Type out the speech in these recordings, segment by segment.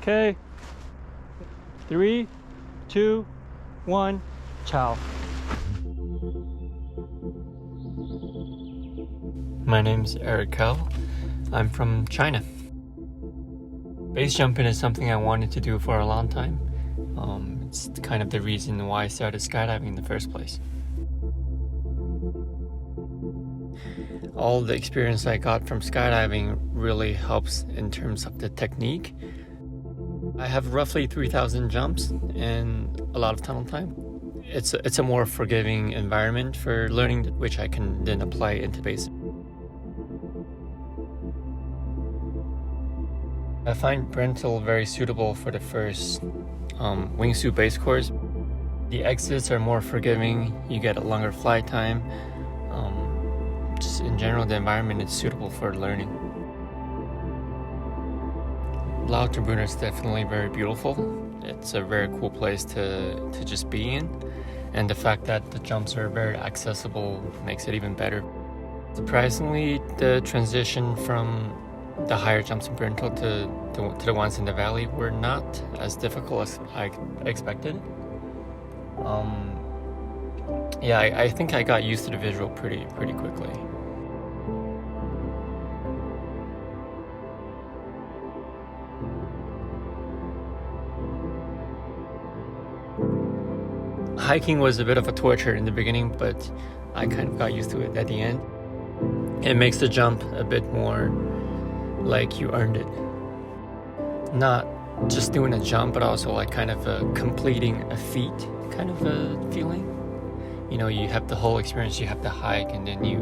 Okay. 3, 2, 1, ciao. My name's Eric Cal. I'm from China. Base jumping is something I wanted to do for a long time. It's kind of the reason why I started skydiving in the first place. All the experience I got from skydiving really helps in terms of the technique. I have roughly 3,000 jumps and a lot of tunnel time. It's a more forgiving environment for learning, which I can then apply into base. I find Brental very suitable for the first Wingsuit base course. The exits are more forgiving, you get a longer flight time. Just in general, the environment is suitable for learning. Lauterbrunnen is definitely very beautiful. It's a very cool place to just be in. And the fact that the jumps are very accessible makes it even better. Surprisingly, the transition from the higher jumps in Brental to the ones in the valley were not as difficult as I expected. Yeah, I think I got used to the visual pretty quickly. Hiking was a bit of a torture in the beginning, but I kind of got used to it at the end. It makes the jump a bit more like you earned it. Not just doing a jump, but also like kind of completing a feat kind of a feeling. You know, you have the whole experience, you have the hike, and then you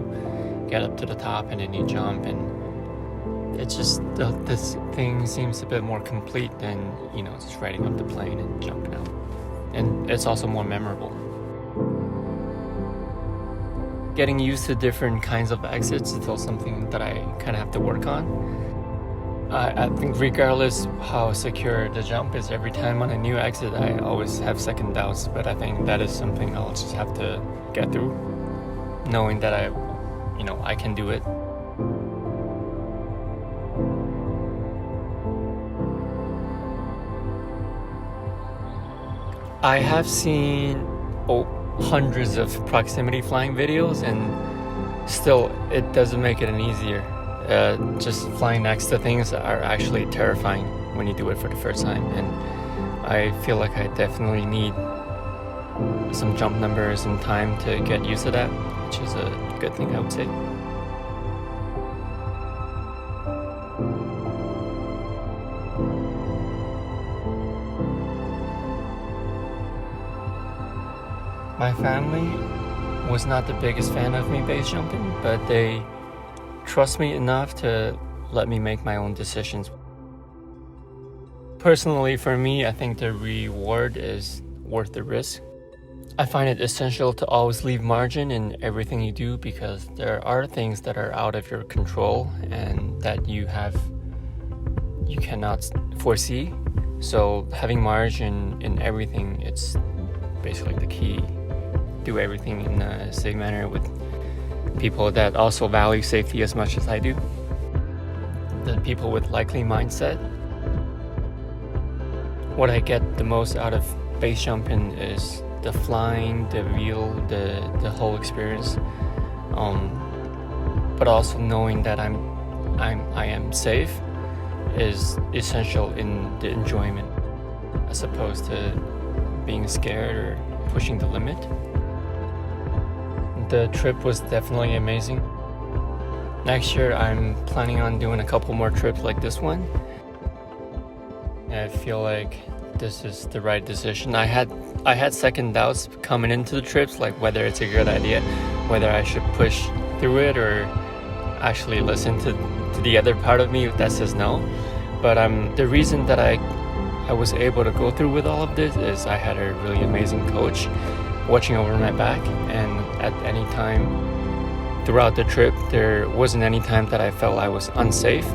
get up to the top, and then you jump, and it's just, this thing seems a bit more complete than, you know, just riding up the plane and jumping out. And it's also more memorable. Getting used to different kinds of exits is still something that I kind of have to work on. I think regardless how secure the jump is, every time on a new exit I always have second doubts, but I think that is something I'll just have to get through, knowing that I can do it. I have seen hundreds of proximity flying videos, and still it doesn't make it any easier. Just flying next to things are actually terrifying when you do it for the first time, and I feel like I definitely need some jump numbers and time to get used to that, which is a good thing, I would say. My family was not the biggest fan of me base jumping, but they trust me enough to let me make my own decisions. Personally, for me, I think the reward is worth the risk. I find it essential to always leave margin in everything you do, because there are things that are out of your control and that you cannot foresee. So having margin in everything, it's basically the key. Do everything in a safe manner with people that also value safety as much as I do. The people with likely mindset. What I get the most out of base jumping is the flying, the view, the whole experience. But also knowing that I am safe is essential in the enjoyment, as opposed to being scared or pushing the limit. The trip was definitely amazing. Next year I'm planning on doing a couple more trips like this one. I feel like this is the right decision. I had second doubts coming into the trips, like whether it's a good idea, whether I should push through it or actually listen to the other part of me that says no. But the reason that I was able to go through with all of this is I had a really amazing coach watching over my back, and at any time throughout the trip there wasn't any time that I felt I was unsafe,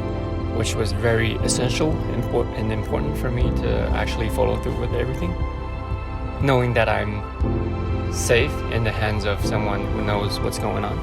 which was very essential and important for me to actually follow through with everything, knowing that I'm safe in the hands of someone who knows what's going on.